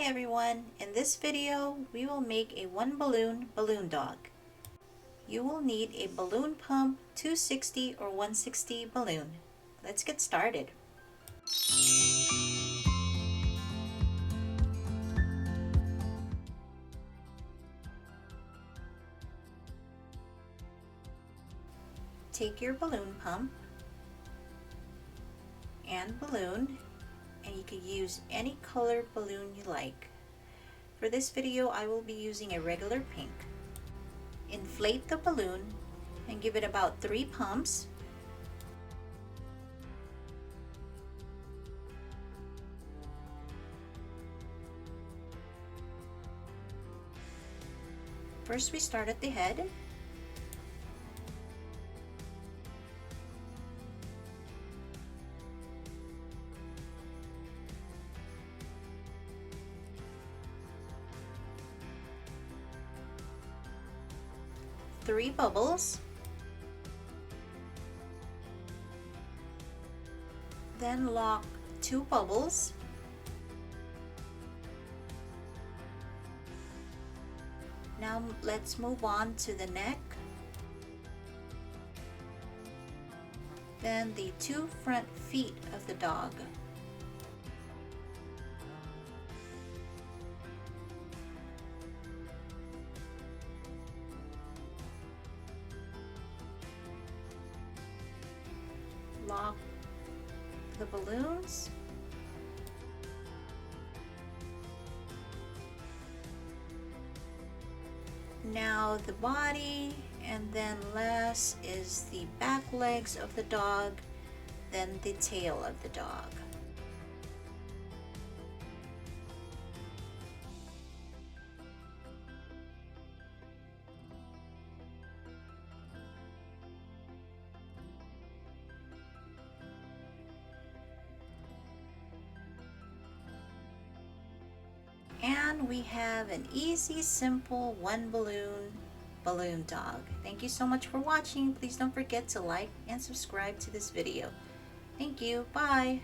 everyone, in this video we will make a one balloon dog. You will need a balloon pump, 260 or 160 balloon. Let's get started. Take your balloon pump and balloon, and you can use any color balloon you like. For this video I will be using a regular pink. Inflate the balloon and give it about 3 pumps. First we start at the head. Three bubbles, then lock 2 bubbles, now let's move on to the neck, then the 2 front feet of the dog. Lock the balloons, now the body, and then last is the back legs of the dog, then the tail of the dog. And we have an easy, simple one balloon dog. Thank you so much for watching. Please don't forget to like and subscribe to this video. Thank you. Bye.